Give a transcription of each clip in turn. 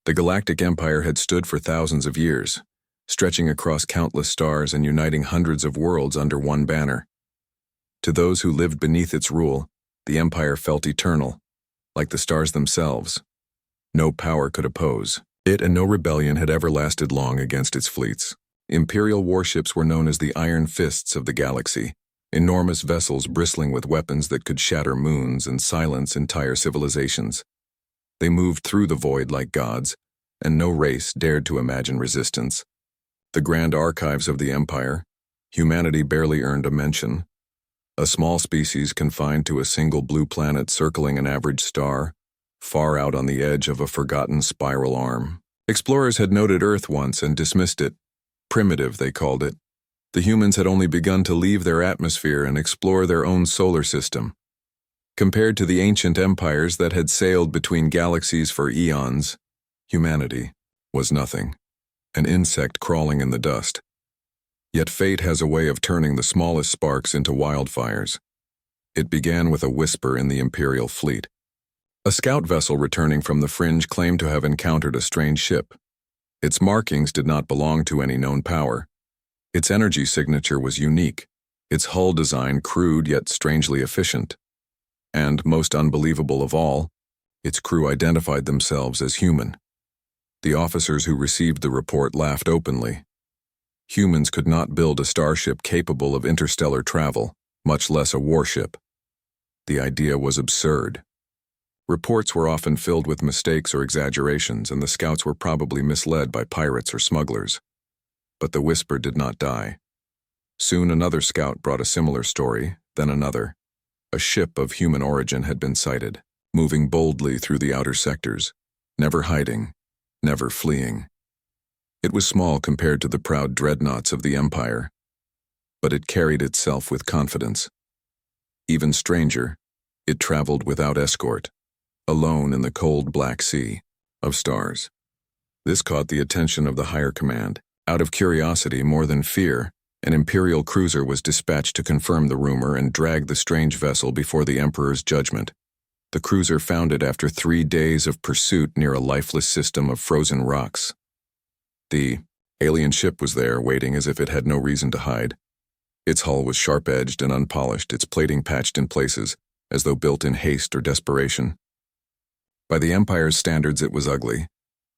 The Galactic Empire had stood for thousands of years, stretching across countless stars and uniting hundreds of worlds under one banner. To those who lived beneath its rule, the Empire felt eternal, like the stars themselves. No power could oppose it, and no rebellion had ever lasted long against its fleets. Imperial warships were known as the Iron Fists of the galaxy, enormous vessels bristling with weapons that could shatter moons and silence entire civilizations. They moved through the void like gods, and no race dared to imagine resistance. The grand archives of the Empire, humanity barely earned a mention. A small species confined to a single blue planet circling an average star, far out on the edge of a forgotten spiral arm. Explorers had noted Earth once and dismissed it. Primitive, they called it. The humans had only begun to leave their atmosphere and explore their own solar system. Compared to the ancient empires that had sailed between galaxies for eons, humanity was nothing, an insect crawling in the dust. Yet fate has a way of turning the smallest sparks into wildfires. It began with a whisper in the Imperial fleet. A scout vessel returning from the fringe claimed to have encountered a strange ship. Its markings did not belong to any known power. Its energy signature was unique, its hull design crude yet strangely efficient. And, most unbelievable of all, its crew identified themselves as human. The officers who received the report laughed openly. Humans could not build a starship capable of interstellar travel, much less a warship. The idea was absurd. Reports were often filled with mistakes or exaggerations, and the scouts were probably misled by pirates or smugglers. But the whisper did not die. Soon another scout brought a similar story, then another. A ship of human origin had been sighted, moving boldly through the outer sectors, never hiding, never fleeing. It was small compared to the proud dreadnoughts of the Empire, but it carried itself with confidence. Even stranger, it traveled without escort, alone in the cold Black Sea of stars. This caught the attention of the higher command. Out of curiosity more than fear, an Imperial cruiser was dispatched to confirm the rumor and drag the strange vessel before the Emperor's judgment. The cruiser found it after 3 days of pursuit near a lifeless system of frozen rocks. The alien ship was there, waiting as if it had no reason to hide. Its hull was sharp-edged and unpolished, its plating patched in places, as though built in haste or desperation. By the Empire's standards it was ugly,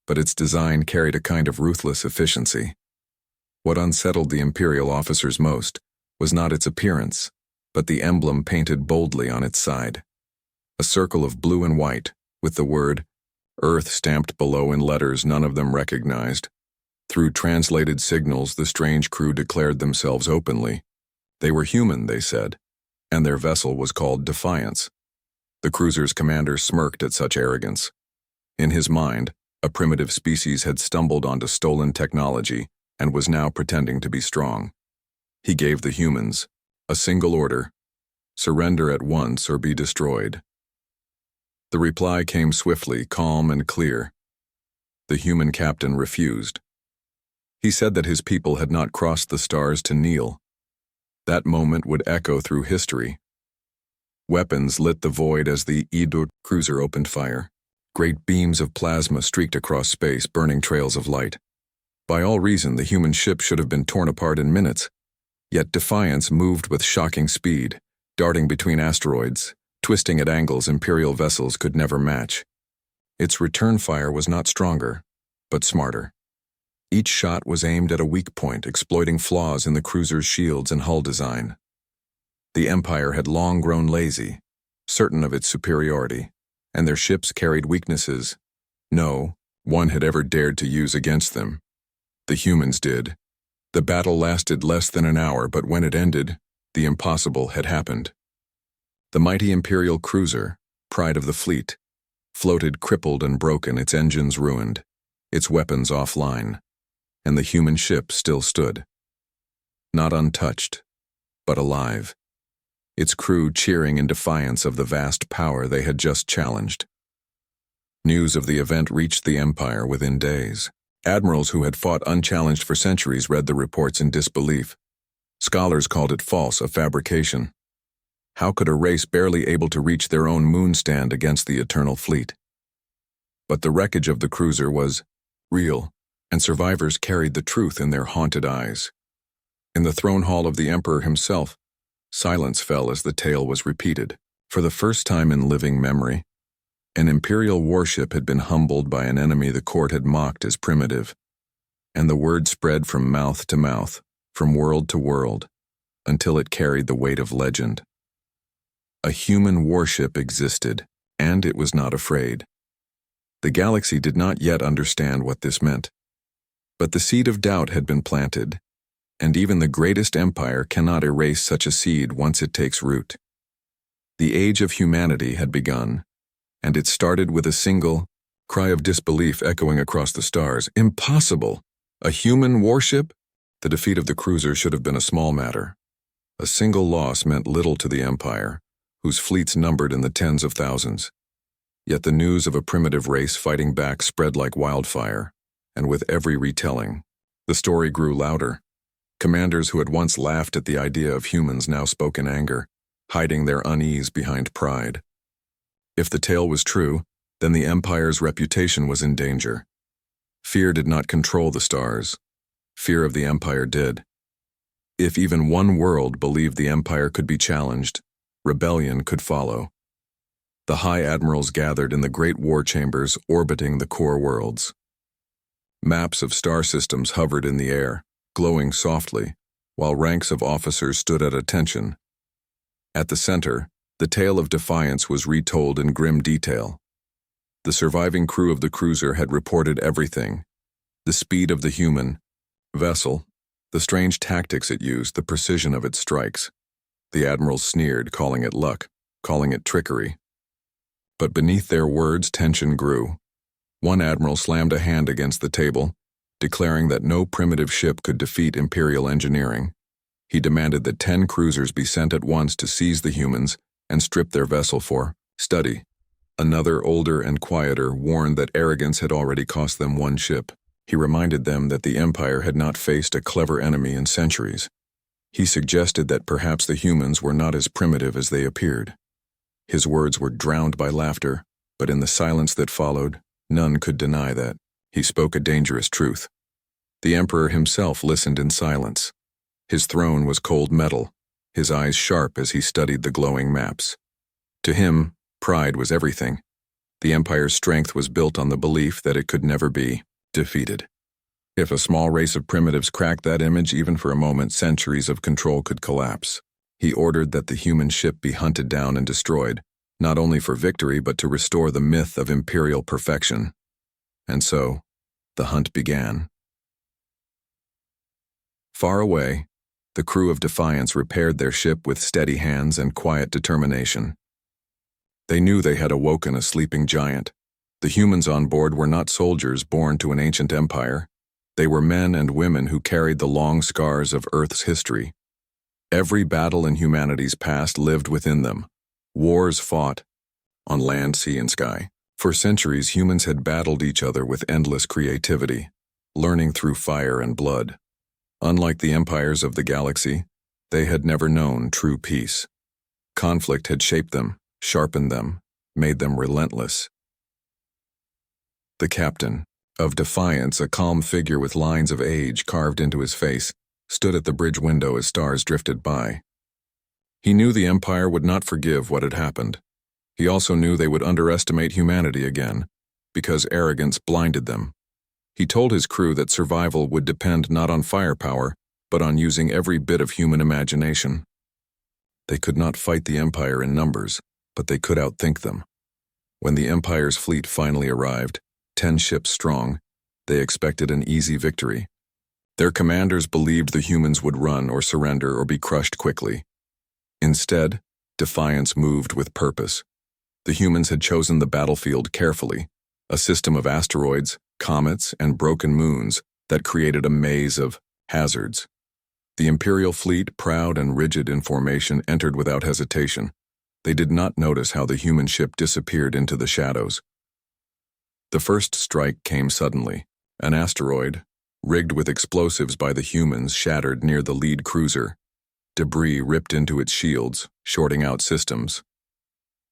but its design carried a kind of ruthless efficiency. What unsettled the Imperial officers most was not its appearance, but the emblem painted boldly on its side. A circle of blue and white, with the word Earth stamped below in letters none of them recognized. Through translated signals, the strange crew declared themselves openly. They were human, they said, and their vessel was called Defiance. The cruiser's commander smirked at such arrogance. In his mind, a primitive species had stumbled onto stolen technology and was now pretending to be strong. He gave the humans a single order: surrender at once or be destroyed. The reply came swiftly, calm and clear. The human captain refused. He said that his people had not crossed the stars to kneel. That moment would echo through history. Weapons lit the void as the Idut cruiser opened fire. Great beams of plasma streaked across space, burning trails of light. By all reason, the human ship should have been torn apart in minutes. Yet Defiance moved with shocking speed, darting between asteroids, twisting at angles Imperial vessels could never match. Its return fire was not stronger, but smarter. Each shot was aimed at a weak point, exploiting flaws in the cruiser's shields and hull design. The Empire had long grown lazy, certain of its superiority, and their ships carried weaknesses no one had ever dared to use against them. The humans did. The battle lasted less than an hour, but when it ended, the impossible had happened. The mighty Imperial cruiser, pride of the fleet, floated crippled and broken, its engines ruined, its weapons offline, and the human ship still stood. Not untouched, but alive. Its crew cheering in defiance of the vast power they had just challenged. News of the event reached the Empire within days. Admirals who had fought unchallenged for centuries read the reports in disbelief. Scholars called it false, a fabrication. How could a race barely able to reach their own moon stand against the eternal fleet? But the wreckage of the cruiser was real, and survivors carried the truth in their haunted eyes. In the throne hall of the Emperor himself, silence fell as the tale was repeated. For the first time in living memory, an Imperial warship had been humbled by an enemy the court had mocked as primitive, and the word spread from mouth to mouth, from world to world, until it carried the weight of legend. A human warship existed, and it was not afraid. The galaxy did not yet understand what this meant, but the seed of doubt had been planted, and even the greatest empire cannot erase such a seed once it takes root. The age of humanity had begun, and it started with a single cry of disbelief echoing across the stars. Impossible! A human warship? The defeat of the cruiser should have been a small matter. A single loss meant little to the Empire, whose fleets numbered in the tens of thousands. Yet the news of a primitive race fighting back spread like wildfire, and with every retelling, the story grew louder. Commanders who had once laughed at the idea of humans now spoke in anger, hiding their unease behind pride. If the tale was true, then the Empire's reputation was in danger. Fear did not control the stars. Fear of the Empire did. If even one world believed the Empire could be challenged, rebellion could follow. The High Admirals gathered in the great war chambers orbiting the core worlds. Maps of star systems hovered in the air, glowing softly, while ranks of officers stood at attention. At the center, the tale of defiance was retold in grim detail. The surviving crew of the cruiser had reported everything: the speed of the human vessel, the strange tactics it used, the precision of its strikes. The admirals sneered, calling it luck, calling it trickery. But beneath their words, tension grew. One admiral slammed a hand against the table, declaring that no primitive ship could defeat Imperial engineering. He demanded that 10 cruisers be sent at once to seize the humans and strip their vessel for study. Another, older and quieter, warned that arrogance had already cost them one ship. He reminded them that the Empire had not faced a clever enemy in centuries. He suggested that perhaps the humans were not as primitive as they appeared. His words were drowned by laughter, but in the silence that followed, none could deny that. He spoke a dangerous truth. The Emperor himself listened in silence. His throne was cold metal, his eyes sharp as he studied the glowing maps. To him, pride was everything. The Empire's strength was built on the belief that it could never be defeated. If a small race of primitives cracked that image even for a moment, centuries of control could collapse. He ordered that the human ship be hunted down and destroyed, not only for victory but to restore the myth of imperial perfection. And so, the hunt began. Far away, the crew of Defiance repaired their ship with steady hands and quiet determination. They knew they had awoken a sleeping giant. The humans on board were not soldiers born to an ancient empire. They were men and women who carried the long scars of Earth's history. Every battle in humanity's past lived within them. Wars fought, on land, sea, and sky. For centuries, humans had battled each other with endless creativity, learning through fire and blood. Unlike the empires of the galaxy, they had never known true peace. Conflict had shaped them, sharpened them, made them relentless. The captain of Defiance, a calm figure with lines of age carved into his face, stood at the bridge window as stars drifted by. He knew the Empire would not forgive what had happened. He also knew they would underestimate humanity again, because arrogance blinded them. He told his crew that survival would depend not on firepower, but on using every bit of human imagination. They could not fight the Empire in numbers, but they could outthink them. When the Empire's fleet finally arrived, 10 ships strong, they expected an easy victory. Their commanders believed the humans would run or surrender or be crushed quickly. Instead, Defiance moved with purpose. The humans had chosen the battlefield carefully, a system of asteroids, comets, and broken moons that created a maze of hazards. The Imperial fleet, proud and rigid in formation, entered without hesitation. They did not notice how the human ship disappeared into the shadows. The first strike came suddenly. An asteroid, rigged with explosives by the humans, shattered near the lead cruiser. Debris ripped into its shields, shorting out systems.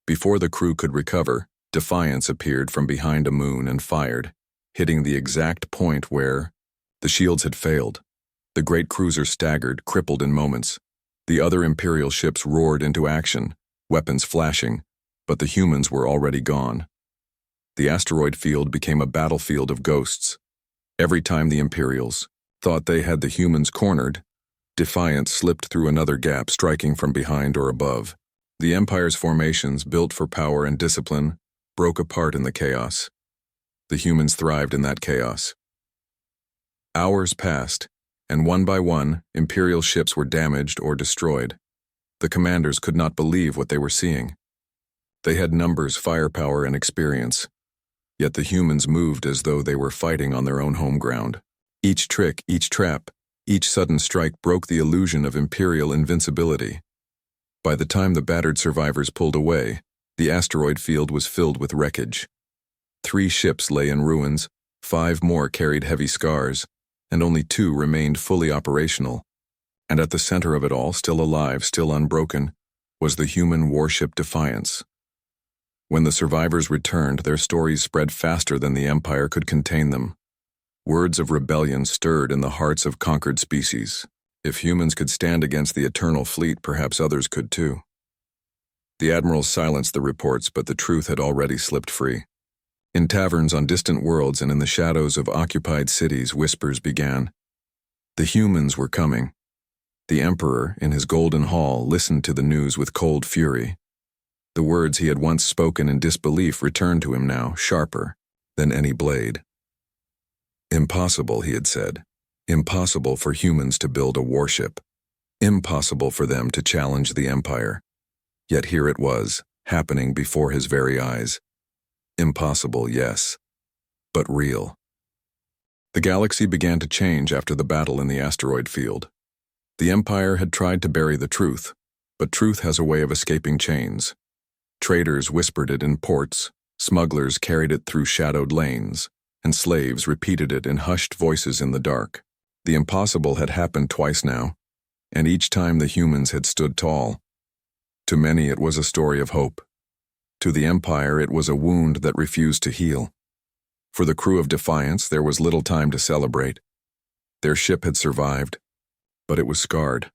Before the crew could recover, Defiance appeared from behind a moon and fired, hitting the exact point where the shields had failed. The great cruiser staggered, crippled in moments. The other Imperial ships roared into action, weapons flashing, but the humans were already gone. The asteroid field became a battlefield of ghosts. Every time the Imperials thought they had the humans cornered, Defiance slipped through another gap, striking from behind or above. The Empire's formations, built for power and discipline, broke apart in the chaos. The humans thrived in that chaos. Hours passed, and one by one, Imperial ships were damaged or destroyed. The commanders could not believe what they were seeing. They had numbers, firepower, and experience, yet the humans moved as though they were fighting on their own home ground. Each trick, each trap, each sudden strike broke the illusion of Imperial invincibility. By the time the battered survivors pulled away, the asteroid field was filled with wreckage. 3 ships lay in ruins, 5 more carried heavy scars, and only 2 remained fully operational. And at the center of it all, still alive, still unbroken, was the human warship Defiance. When the survivors returned, their stories spread faster than the Empire could contain them. Words of rebellion stirred in the hearts of conquered species. If humans could stand against the eternal fleet, perhaps others could too. The admirals silenced the reports, but the truth had already slipped free. In taverns on distant worlds and in the shadows of occupied cities, whispers began. The humans were coming. The Emperor, in his golden hall, listened to the news with cold fury. The words he had once spoken in disbelief returned to him now, sharper than any blade. Impossible, he had said. Impossible for humans to build a warship. Impossible for them to challenge the Empire. Yet here it was, happening before his very eyes. Impossible, yes, but real. The galaxy began to change after the battle in the asteroid field. The Empire had tried to bury the truth, but truth has a way of escaping chains. Traders whispered it in ports, smugglers carried it through shadowed lanes, and slaves repeated it in hushed voices in the dark. The impossible had happened twice now, and each time the humans had stood tall. To many it was a story of hope. To the Empire it was a wound that refused to heal. For the crew of Defiance there was little time to celebrate. Their ship had survived, but it was scarred.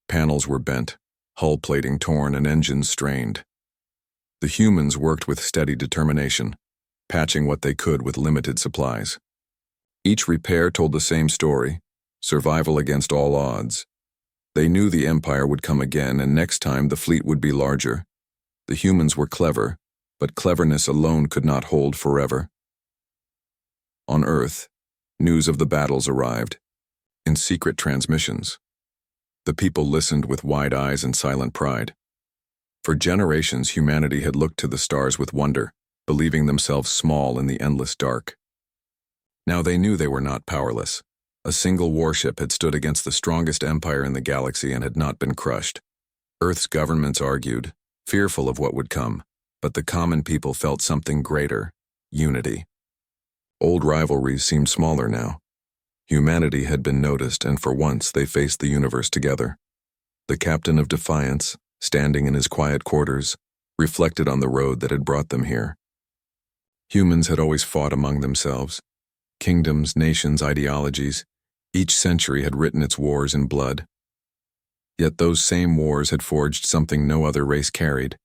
Panels were bent, hull plating torn, and engines strained. The humans worked with steady determination, patching what they could with limited supplies. Each repair told the same story, survival against all odds. They knew the Empire would come again, and next time the fleet would be larger. The humans were clever, but cleverness alone could not hold forever. On Earth, news of the battles arrived, in secret transmissions. The people listened with wide eyes and silent pride. For generations, humanity had looked to the stars with wonder, believing themselves small in the endless dark. Now they knew they were not powerless. A single warship had stood against the strongest empire in the galaxy and had not been crushed. Earth's governments argued, fearful of what would come, but the common people felt something greater: unity. Old rivalries seemed smaller now. Humanity had been noticed, and for once they faced the universe together. The captain of Defiance, standing in his quiet quarters, reflected on the road that had brought them here. Humans had always fought among themselves. Kingdoms, nations, ideologies. Each century had written its wars in blood. Yet those same wars had forged something no other race carried: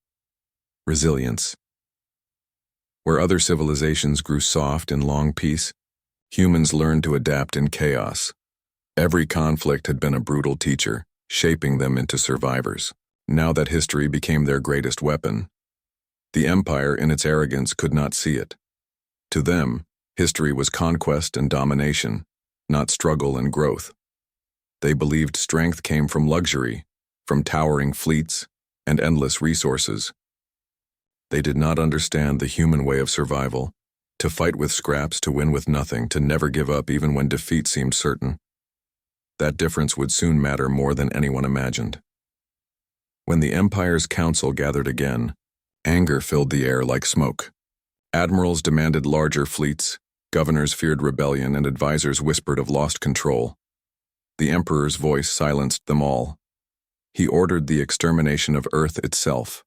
resilience. Where other civilizations grew soft in long peace, humans learned to adapt in chaos. Every conflict had been a brutal teacher, shaping them into survivors. Now that history became their greatest weapon, the Empire, in its arrogance, could not see it. To them, history was conquest and domination, not struggle and growth. They believed strength came from luxury, from towering fleets, and endless resources. They did not understand the human way of survival: to fight with scraps, to win with nothing, to never give up even when defeat seemed certain. That difference would soon matter more than anyone imagined. When the Empire's council gathered again, anger filled the air like smoke. Admirals demanded larger fleets, governors feared rebellion, and advisors whispered of lost control. The Emperor's voice silenced them all. He ordered the extermination of Earth itself.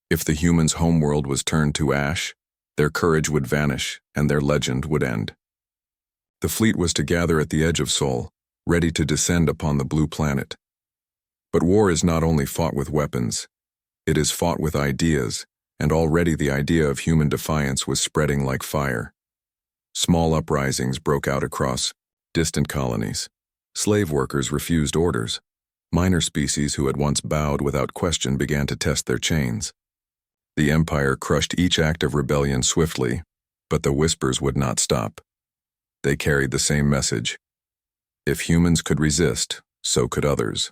If the humans' homeworld was turned to ash, their courage would vanish and their legend would end. The fleet was to gather at the edge of Sol, ready to descend upon the blue planet. But war is not only fought with weapons, it is fought with ideas, and already the idea of human defiance was spreading like fire. Small uprisings broke out across distant colonies. Slave workers refused orders. Minor species who had once bowed without question began to test their chains. The Empire crushed each act of rebellion swiftly, but the whispers would not stop. They carried the same message. If humans could resist, so could others.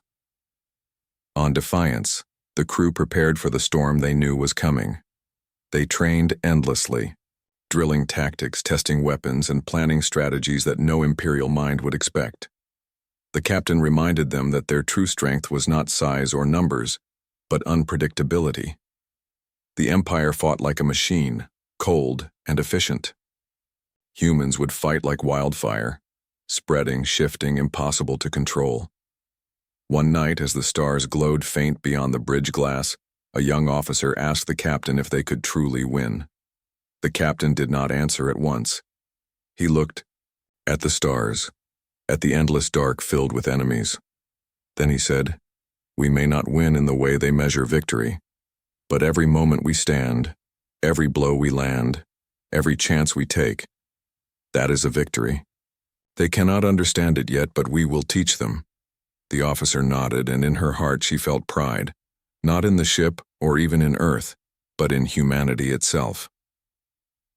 On Defiance, the crew prepared for the storm they knew was coming. They trained endlessly, drilling tactics, testing weapons, and planning strategies that no Imperial mind would expect. The captain reminded them that their true strength was not size or numbers, but unpredictability. The Empire fought like a machine, cold and efficient. Humans would fight like wildfire, spreading, shifting, impossible to control. One night, as the stars glowed faint beyond the bridge glass, a young officer asked the captain if they could truly win. The captain did not answer at once. He looked at the stars, at the endless dark filled with enemies. Then he said, "We may not win in the way they measure victory, but every moment we stand, every blow we land, every chance we take, that is a victory. They cannot understand it yet, but we will teach them." The officer nodded, and in her heart she felt pride, not in the ship or even in Earth, but in humanity itself.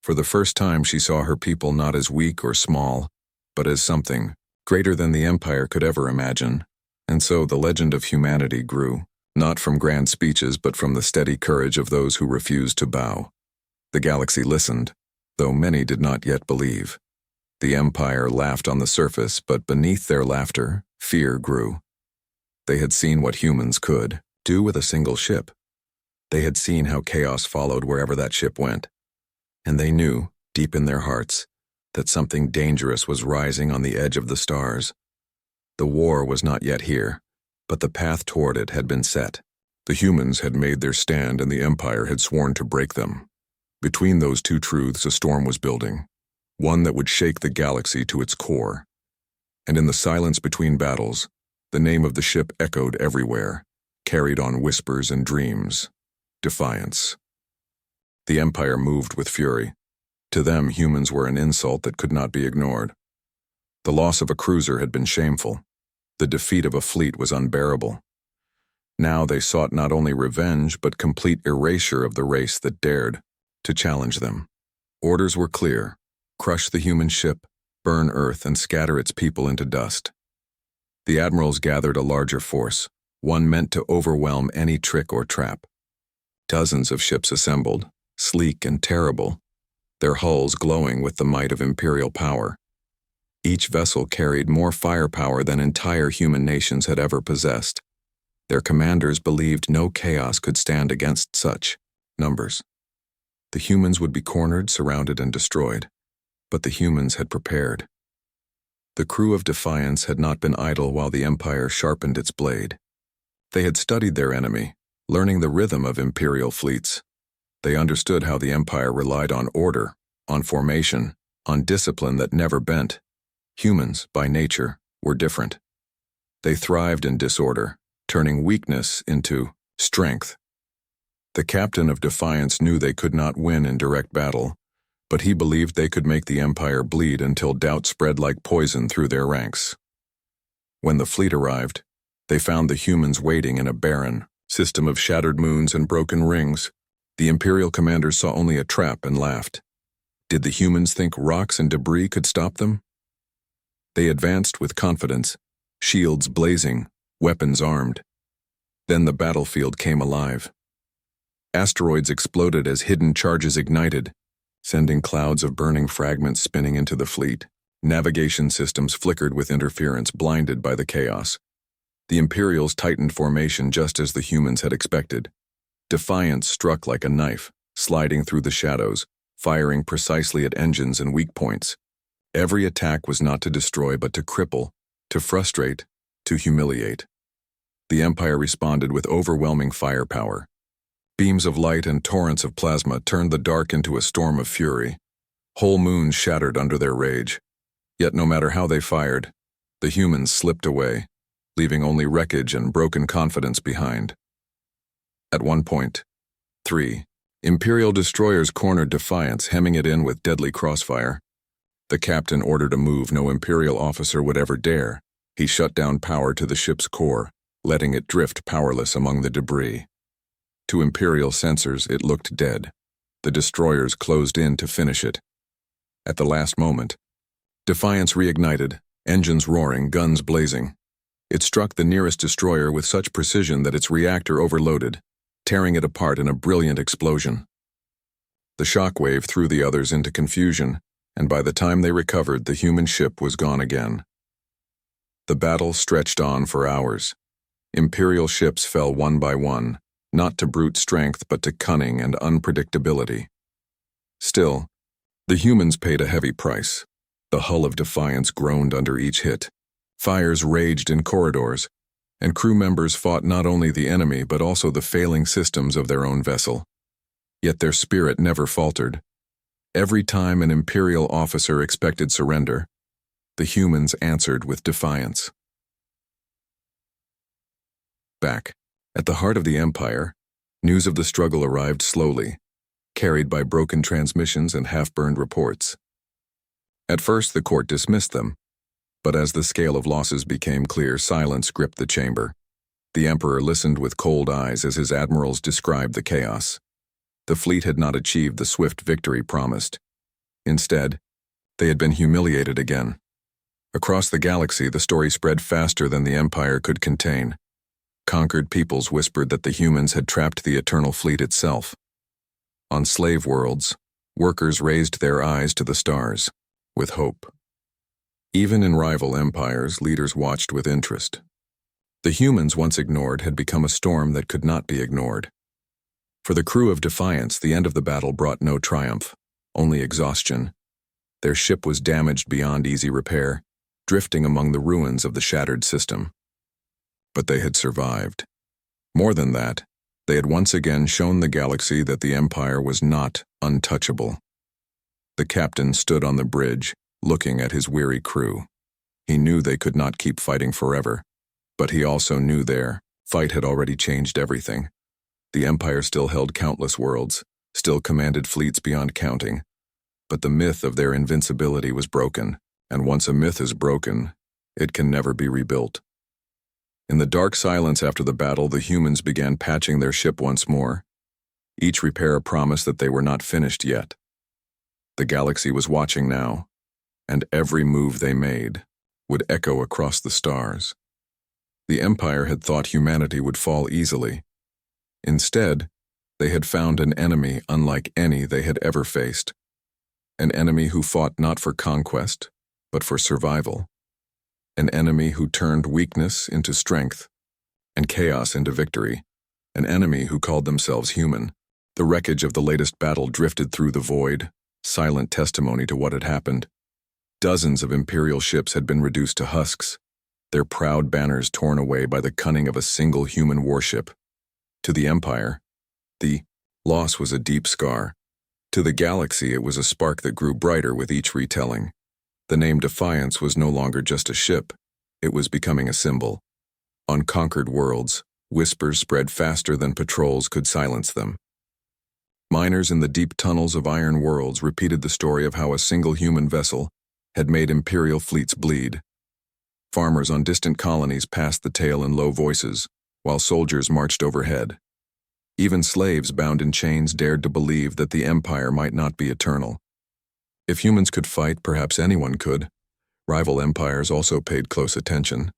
For the first time she saw her people not as weak or small, but as something greater than the Empire could ever imagine. And so the legend of humanity grew, not from grand speeches but from the steady courage of those who refused to bow. The galaxy listened, though many did not yet believe. The Empire laughed on the surface, but beneath their laughter, fear grew. They had seen what humans could do with a single ship. They had seen how chaos followed wherever that ship went. And they knew, deep in their hearts, that something dangerous was rising on the edge of the stars. The war was not yet here, but the path toward it had been set. The humans had made their stand and the Empire had sworn to break them. Between those two truths a storm was building, one that would shake the galaxy to its core. And in the silence between battles, the name of the ship echoed everywhere, carried on whispers and dreams. Defiance. The Empire moved with fury. To them, humans were an insult that could not be ignored. The loss of a cruiser had been shameful. The defeat of a fleet was unbearable. Now they sought not only revenge, but complete erasure of the race that dared to challenge them. Orders were clear: crush the human ship, burn Earth, and scatter its people into dust. The admirals gathered a larger force, one meant to overwhelm any trick or trap. Dozens of ships assembled, sleek and terrible, their hulls glowing with the might of imperial power. Each vessel carried more firepower than entire human nations had ever possessed. Their commanders believed no chaos could stand against such numbers. The humans would be cornered, surrounded, and destroyed, but the humans had prepared. The crew of Defiance had not been idle while the Empire sharpened its blade. They had studied their enemy, learning the rhythm of imperial fleets. They understood how the Empire relied on order, on formation, on discipline that never bent. Humans, by nature, were different. They thrived in disorder, turning weakness into strength. The captain of Defiance knew they could not win in direct battle, but he believed they could make the Empire bleed until doubt spread like poison through their ranks. When the fleet arrived, they found the humans waiting in a barren system of shattered moons and broken rings. The Imperial commanders saw only a trap and laughed. Did the humans think rocks and debris could stop them? They advanced with confidence, shields blazing, weapons armed. Then the battlefield came alive. Asteroids exploded as hidden charges ignited, sending clouds of burning fragments spinning into the fleet. Navigation systems flickered with interference, blinded by the chaos. The Imperials tightened formation just as the humans had expected. Defiance struck like a knife, sliding through the shadows, firing precisely at engines and weak points. Every attack was not to destroy but to cripple, to frustrate, to humiliate. The Empire responded with overwhelming firepower. Beams of light and torrents of plasma turned the dark into a storm of fury. Whole moons shattered under their rage. Yet no matter how they fired, the humans slipped away, leaving only wreckage and broken confidence behind. At one point, 3 Imperial destroyers cornered Defiance, hemming it in with deadly crossfire. The captain ordered a move no Imperial officer would ever dare. He shut down power to the ship's core, letting it drift powerless among the debris. To Imperial sensors, it looked dead. The destroyers closed in to finish it. At the last moment, Defiance reignited, engines roaring, guns blazing. It struck the nearest destroyer with such precision that its reactor overloaded, tearing it apart in a brilliant explosion. The shockwave threw the others into confusion, and by the time they recovered, the human ship was gone again. The battle stretched on for hours. Imperial ships fell one by one, not to brute strength but to cunning and unpredictability. Still, the humans paid a heavy price. The hull of Defiance groaned under each hit. Fires raged in corridors, and crew members fought not only the enemy but also the failing systems of their own vessel. Yet their spirit never faltered. Every time an Imperial officer expected surrender, the humans answered with defiance. Back, at the heart of the Empire, news of the struggle arrived slowly, carried by broken transmissions and half-burned reports. At first, the court dismissed them, but as the scale of losses became clear, silence gripped the chamber. The Emperor listened with cold eyes as his admirals described the chaos. The fleet had not achieved the swift victory promised. Instead, they had been humiliated again. Across the galaxy, the story spread faster than the Empire could contain. Conquered peoples whispered that the humans had trapped the Eternal Fleet itself. On slave worlds, workers raised their eyes to the stars, with hope. Even in rival empires, leaders watched with interest. The humans once ignored had become a storm that could not be ignored. For the crew of Defiance, the end of the battle brought no triumph, only exhaustion. Their ship was damaged beyond easy repair, drifting among the ruins of the shattered system. But they had survived. More than that, they had once again shown the galaxy that the Empire was not untouchable. The captain stood on the bridge, looking at his weary crew. He knew they could not keep fighting forever, but he also knew their fight had already changed everything. The Empire still held countless worlds, still commanded fleets beyond counting, but the myth of their invincibility was broken, and once a myth is broken, it can never be rebuilt. In the dark silence after the battle, the humans began patching their ship once more. Each repair promised that they were not finished yet. The galaxy was watching now, and every move they made would echo across the stars. The Empire had thought humanity would fall easily. Instead, they had found an enemy unlike any they had ever faced. An enemy who fought not for conquest, but for survival. An enemy who turned weakness into strength, and chaos into victory. An enemy who called themselves human. The wreckage of the latest battle drifted through the void, silent testimony to what had happened. Dozens of Imperial ships had been reduced to husks, their proud banners torn away by the cunning of a single human warship. To the Empire, the loss was a deep scar. To the galaxy, it was a spark that grew brighter with each retelling. The name Defiance was no longer just a ship, it was becoming a symbol. On conquered worlds, whispers spread faster than patrols could silence them. Miners in the deep tunnels of iron worlds repeated the story of how a single human vessel had made Imperial fleets bleed. Farmers on distant colonies passed the tale in low voices, while soldiers marched overhead. Even slaves bound in chains dared to believe that the Empire might not be eternal. If humans could fight, perhaps anyone could. Rival empires also paid close attention.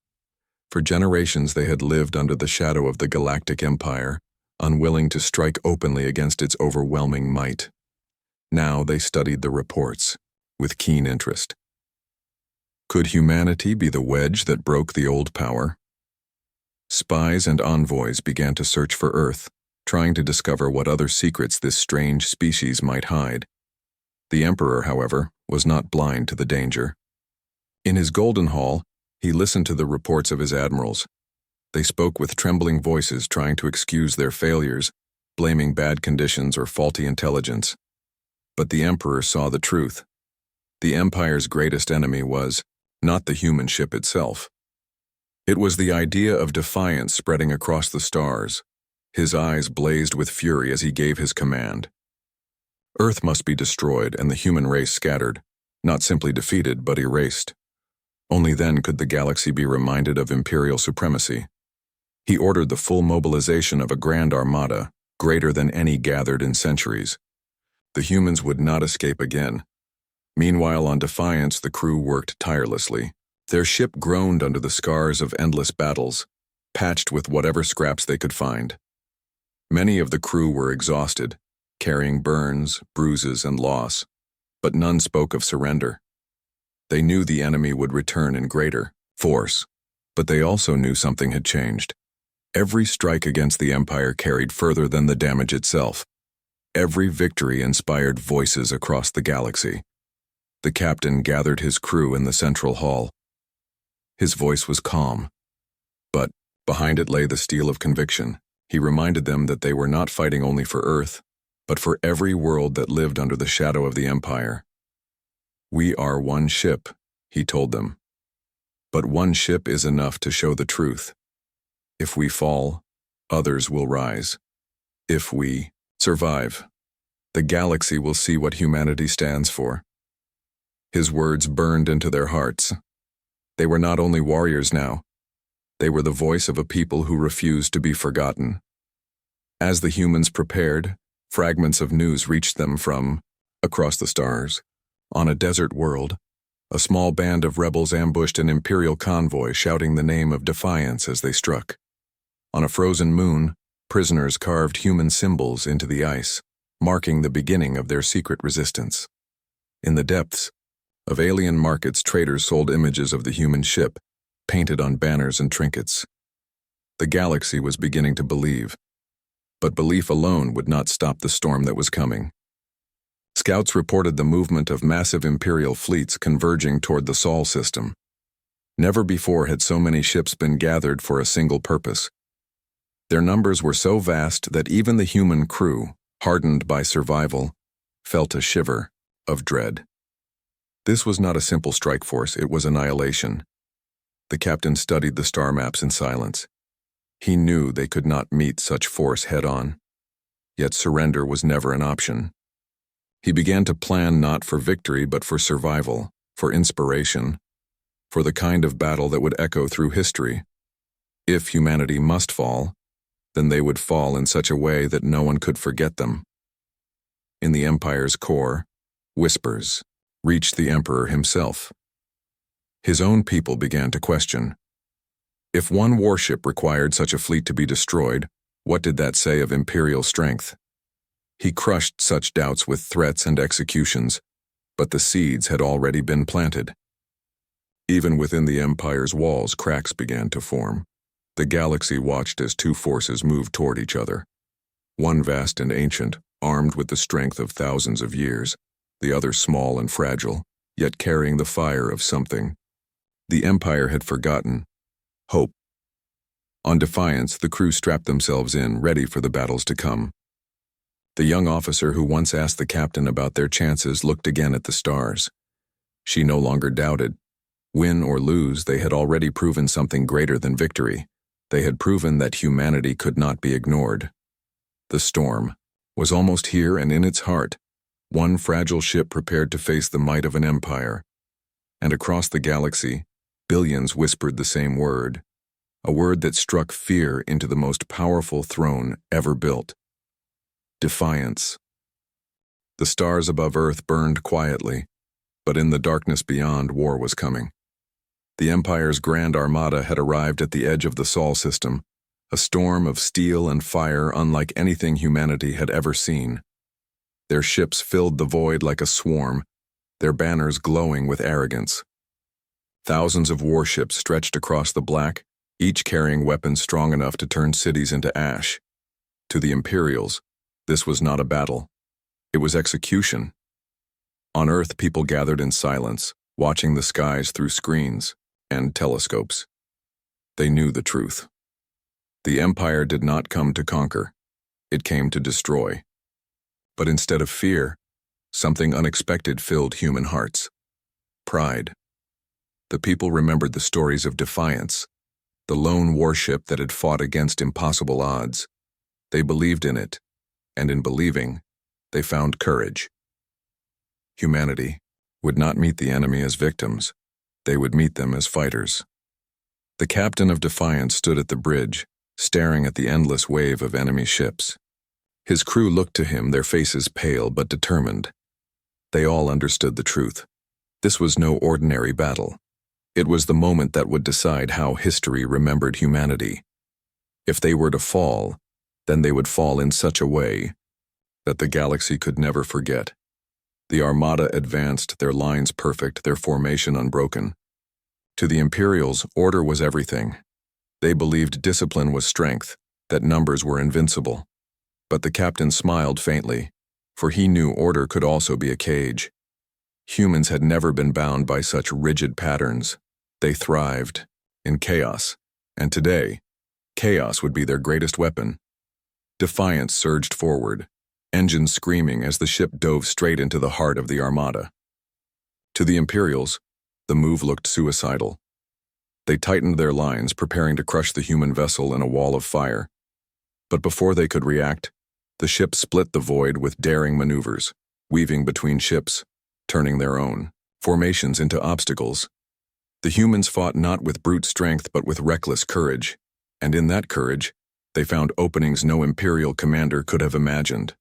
For generations they had lived under the shadow of the Galactic Empire, unwilling to strike openly against its overwhelming might. Now they studied the reports, with keen interest. Could humanity be the wedge that broke the old power? Spies and envoys began to search for Earth, trying to discover what other secrets this strange species might hide. The Emperor, however, was not blind to the danger. In his golden hall, he listened to the reports of his admirals. They spoke with trembling voices, trying to excuse their failures, blaming bad conditions or faulty intelligence. But the Emperor saw the truth. The Empire's greatest enemy was not the human ship itself. It was the idea of defiance spreading across the stars. His eyes blazed with fury as he gave his command. Earth must be destroyed and the human race scattered, not simply defeated but erased. Only then could the galaxy be reminded of imperial supremacy. He ordered the full mobilization of a grand armada, greater than any gathered in centuries. The humans would not escape again. Meanwhile, on Defiance, the crew worked tirelessly. Their ship groaned under the scars of endless battles, patched with whatever scraps they could find. Many of the crew were exhausted, carrying burns, bruises, and loss, but none spoke of surrender. They knew the enemy would return in greater force, but they also knew something had changed. Every strike against the Empire carried further than the damage itself. Every victory inspired voices across the galaxy. The captain gathered his crew in the central hall. His voice was calm, but behind it lay the steel of conviction. He reminded them that they were not fighting only for Earth, but for every world that lived under the shadow of the Empire. "We are one ship," he told them. "But one ship is enough to show the truth. If we fall, others will rise. If we survive, the galaxy will see what humanity stands for." His words burned into their hearts. They were not only warriors now, they were the voice of a people who refused to be forgotten. As the humans prepared, fragments of news reached them from across the stars. On a desert world, a small band of rebels ambushed an Imperial convoy, shouting the name of Defiance as they struck. On a frozen moon, prisoners carved human symbols into the ice, marking the beginning of their secret resistance. In the depths of alien markets, traders sold images of the human ship, painted on banners and trinkets. The galaxy was beginning to believe, but belief alone would not stop the storm that was coming. Scouts reported the movement of massive Imperial fleets converging toward the Sol system. Never before had so many ships been gathered for a single purpose. Their numbers were so vast that even the human crew, hardened by survival, felt a shiver of dread. This was not a simple strike force, it was annihilation. The captain studied the star maps in silence. He knew they could not meet such force head-on. Yet surrender was never an option. He began to plan not for victory but for survival, for inspiration, for the kind of battle that would echo through history. If humanity must fall, then they would fall in such a way that no one could forget them. In the Empire's core, whispers reached the Emperor himself. His own people began to question. If one warship required such a fleet to be destroyed, what did that say of Imperial strength? He crushed such doubts with threats and executions, but the seeds had already been planted. Even within the Empire's walls, cracks began to form. The galaxy watched as two forces moved toward each other. One vast and ancient, armed with the strength of thousands of years, the other small and fragile, yet carrying the fire of something. The Empire had forgotten hope. On Defiance, the crew strapped themselves in, ready for the battles to come. The young officer who once asked the captain about their chances looked again at the stars. She no longer doubted. Win or lose, they had already proven something greater than victory. They had proven that humanity could not be ignored. The storm was almost here, and in its heart, one fragile ship prepared to face the might of an empire. And across the galaxy, billions whispered the same word, a word that struck fear into the most powerful throne ever built. Defiance. The stars above Earth burned quietly, but in the darkness beyond, war was coming. The Empire's Grand Armada had arrived at the edge of the Sol system, a storm of steel and fire unlike anything humanity had ever seen. Their ships filled the void like a swarm, their banners glowing with arrogance. Thousands of warships stretched across the black, each carrying weapons strong enough to turn cities into ash. To the Imperials, this was not a battle. It was execution. On Earth, people gathered in silence, watching the skies through screens and telescopes. They knew the truth. The Empire did not come to conquer. It came to destroy. But instead of fear, something unexpected filled human hearts. Pride. The people remembered the stories of defiance, the lone warship that had fought against impossible odds. They believed in it, and in believing, they found courage. Humanity would not meet the enemy as victims. They would meet them as fighters. The captain of Defiance stood at the bridge, staring at the endless wave of enemy ships. His crew looked to him, their faces pale but determined. They all understood the truth. This was no ordinary battle. It was the moment that would decide how history remembered humanity. If they were to fall, then they would fall in such a way that the galaxy could never forget. The Armada advanced, their lines perfect, their formation unbroken. To the Imperials, order was everything. They believed discipline was strength, that numbers were invincible. But the captain smiled faintly, for he knew order could also be a cage. Humans had never been bound by such rigid patterns. They thrived in chaos, and today, chaos would be their greatest weapon. Defiance surged forward, engines screaming as the ship dove straight into the heart of the Armada. To the Imperials, the move looked suicidal. They tightened their lines, preparing to crush the human vessel in a wall of fire. But before they could react, the ship split the void with daring maneuvers, weaving between ships, turning their own formations into obstacles. The humans fought not with brute strength but with reckless courage, and in that courage, they found openings no Imperial commander could have imagined.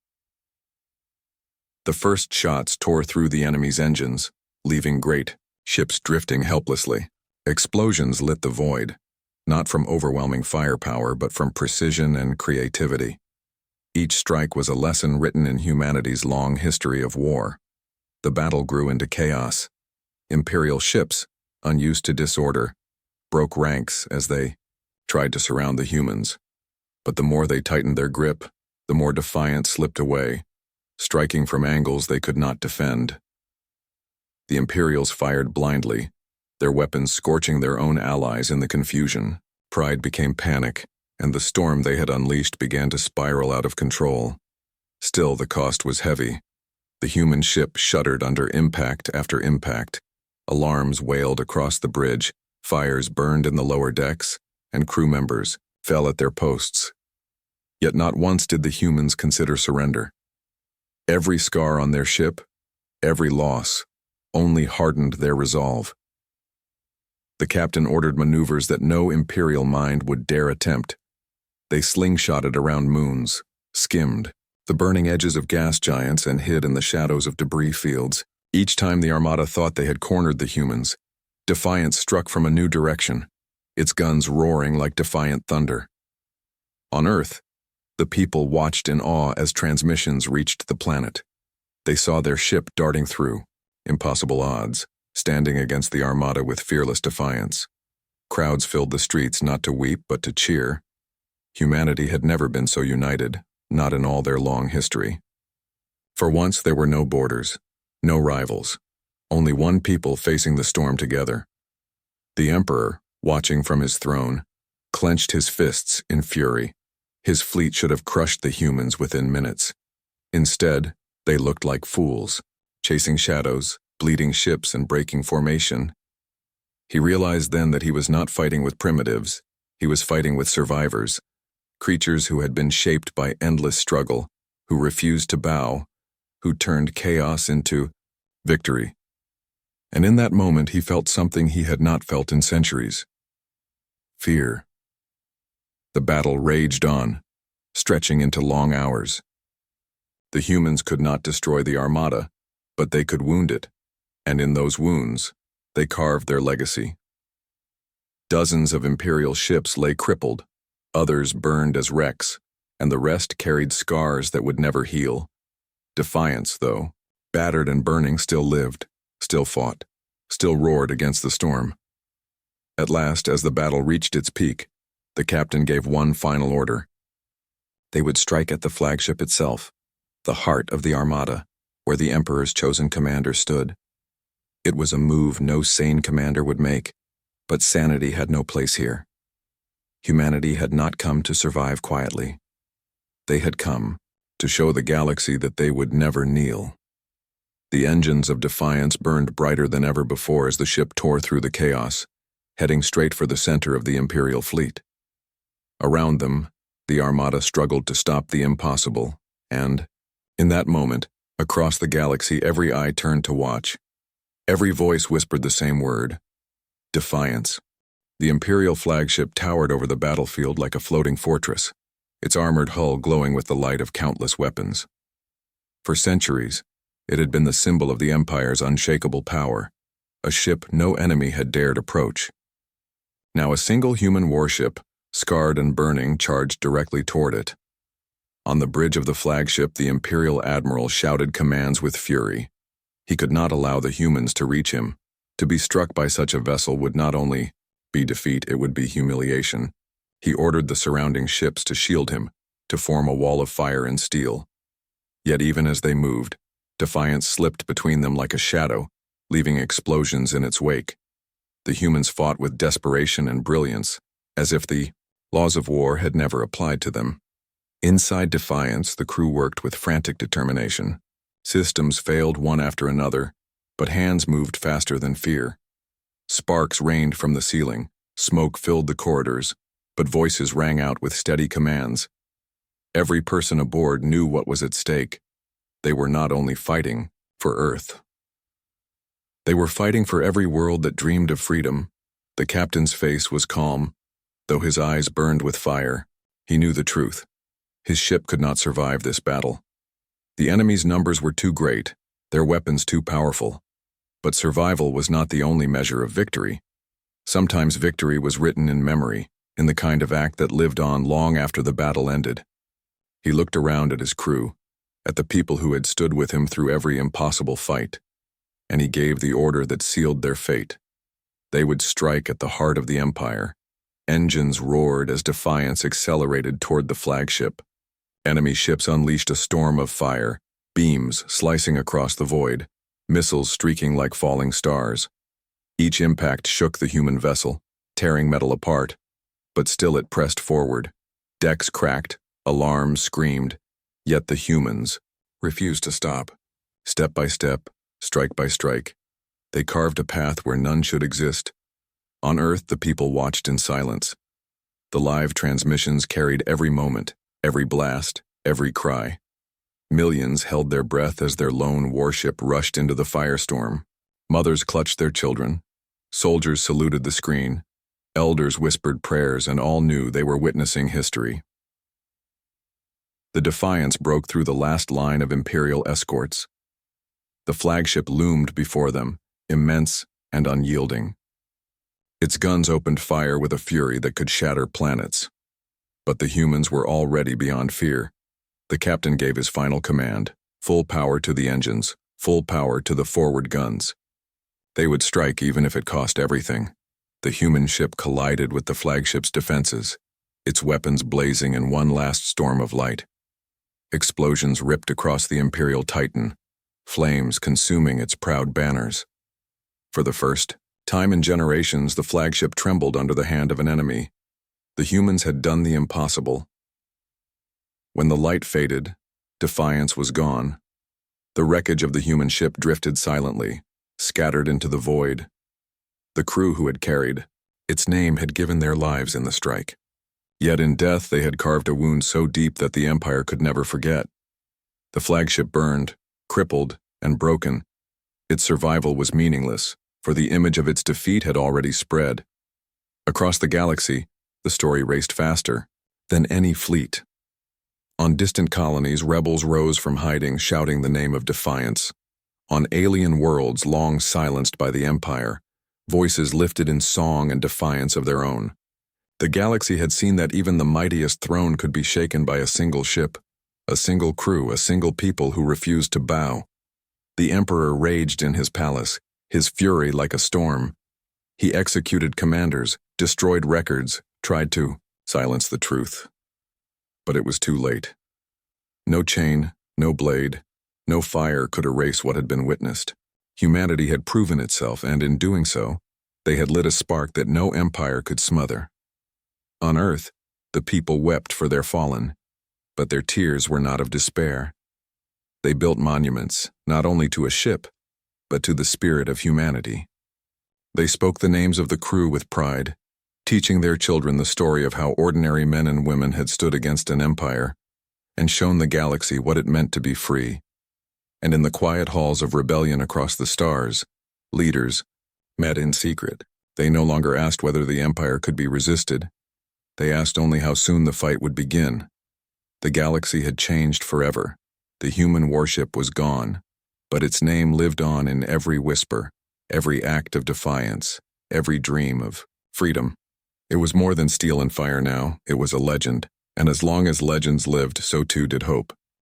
The first shots tore through the enemy's engines, leaving great ships drifting helplessly. Explosions lit the void, not from overwhelming firepower but from precision and creativity. Each strike was a lesson written in humanity's long history of war. The battle grew into chaos. Imperial ships, unused to disorder, broke ranks as they tried to surround the humans. But the more they tightened their grip, the more Defiance slipped away, striking from angles they could not defend. The Imperials fired blindly, their weapons scorching their own allies in the confusion. Pride became panic, and the storm they had unleashed began to spiral out of control. Still, the cost was heavy. The human ship shuddered under impact after impact. Alarms wailed across the bridge, fires burned in the lower decks, and crew members fell at their posts. Yet not once did the humans consider surrender. Every scar on their ship, every loss, only hardened their resolve. The captain ordered maneuvers that no Imperial mind would dare attempt. They slingshotted around moons, skimmed the burning edges of gas giants, and hid in the shadows of debris fields. Each time the Armada thought they had cornered the humans, Defiance struck from a new direction, its guns roaring like defiant thunder. On Earth, the people watched in awe as transmissions reached the planet. They saw their ship darting through impossible odds, standing against the Armada with fearless defiance. Crowds filled the streets not to weep but to cheer. Humanity had never been so united, not in all their long history. For once there were no borders, no rivals, only one people facing the storm together. The Emperor, watching from his throne, clenched his fists in fury. His fleet should have crushed the humans within minutes. Instead, they looked like fools, chasing shadows, bleeding ships, and breaking formation. He realized then that he was not fighting with primitives, he was fighting with survivors, creatures who had been shaped by endless struggle, who refused to bow, who turned chaos into victory. And in that moment he felt something he had not felt in centuries. Fear. The battle raged on, stretching into long hours. The humans could not destroy the Armada, but they could wound it, and in those wounds, they carved their legacy. Dozens of Imperial ships lay crippled, others burned as wrecks, and the rest carried scars that would never heal. Defiance, though, battered and burning, still lived, still fought, still roared against the storm. At last, as the battle reached its peak, the captain gave one final order. They would strike at the flagship itself, the heart of the Armada, where the Emperor's chosen commander stood. It was a move no sane commander would make, but sanity had no place here. Humanity had not come to survive quietly. They had come to show the galaxy that they would never kneel. The engines of defiance burned brighter than ever before as the ship tore through the chaos, heading straight for the center of the Imperial fleet. Around them, the Armada struggled to stop the impossible, and, in that moment, across the galaxy every eye turned to watch. Every voice whispered the same word: defiance. The Imperial flagship towered over the battlefield like a floating fortress, its armored hull glowing with the light of countless weapons. For centuries, it had been the symbol of the Empire's unshakable power, a ship no enemy had dared approach. Now a single human warship, scarred and burning, charged directly toward it. On the bridge of the flagship, the Imperial Admiral shouted commands with fury. He could not allow the humans to reach him. To be struck by such a vessel would not only be defeat, it would be humiliation. He ordered the surrounding ships to shield him, to form a wall of fire and steel. Yet even as they moved, defiance slipped between them like a shadow, leaving explosions in its wake. The humans fought with desperation and brilliance, as if the laws of war had never applied to them. Inside Defiance, the crew worked with frantic determination. Systems failed one after another, but hands moved faster than fear. Sparks rained from the ceiling, smoke filled the corridors, but voices rang out with steady commands. Every person aboard knew what was at stake. They were not only fighting for Earth. They were fighting for every world that dreamed of freedom. The captain's face was calm, though his eyes burned with fire. He knew the truth. His ship could not survive this battle. The enemy's numbers were too great, their weapons too powerful. But survival was not the only measure of victory. Sometimes victory was written in memory, in the kind of act that lived on long after the battle ended. He looked around at his crew, at the people who had stood with him through every impossible fight, and he gave the order that sealed their fate. They would strike at the heart of the Empire. Engines roared as Defiance accelerated toward the flagship. Enemy ships unleashed a storm of fire, beams slicing across the void, missiles streaking like falling stars. Each impact shook the human vessel, tearing metal apart, but still it pressed forward. Decks cracked, alarms screamed, yet the humans refused to stop. Step by step, strike by strike, they carved a path where none should exist. On Earth, the people watched in silence. The live transmissions carried every moment, every blast, every cry. Millions held their breath as their lone warship rushed into the firestorm. Mothers clutched their children. Soldiers saluted the screen. Elders whispered prayers, and all knew they were witnessing history. The Defiance broke through the last line of Imperial escorts. The flagship loomed before them, immense and unyielding. Its guns opened fire with a fury that could shatter planets. But the humans were already beyond fear. The captain gave his final command: full power to the engines, full power to the forward guns. They would strike even if it cost everything. The human ship collided with the flagship's defenses, its weapons blazing in one last storm of light. Explosions ripped across the Imperial Titan, flames consuming its proud banners. For the first time in generations, the flagship trembled under the hand of an enemy. The humans had done the impossible. When the light faded, Defiance was gone. The wreckage of the human ship drifted silently, scattered into the void. The crew who had carried its name had given their lives in the strike. Yet in death they had carved a wound so deep that the Empire could never forget. The flagship burned, crippled, and broken. Its survival was meaningless, for the image of its defeat had already spread. Across the galaxy, the story raced faster than any fleet. On distant colonies, rebels rose from hiding, shouting the name of Defiance. On alien worlds long silenced by the Empire, voices lifted in song and defiance of their own. The galaxy had seen that even the mightiest throne could be shaken by a single ship, a single crew, a single people who refused to bow. The Emperor raged in his palace, his fury like a storm. He executed commanders, destroyed records, tried to silence the truth. But it was too late. No chain, no blade, no fire could erase what had been witnessed. Humanity had proven itself, and in doing so, they had lit a spark that no empire could smother. On Earth, the people wept for their fallen. But their tears were not of despair. They built monuments, not only to a ship, but to the spirit of humanity. They spoke the names of the crew with pride, teaching their children the story of how ordinary men and women had stood against an empire and shown the galaxy what it meant to be free. And in the quiet halls of rebellion across the stars, leaders met in secret. They no longer asked whether the empire could be resisted. They asked only how soon the fight would begin. The galaxy had changed forever. The human warship was gone, but its name lived on in every whisper, every act of defiance, every dream of freedom. It was more than steel and fire now, it was a legend, and as long as legends lived, so too did hope.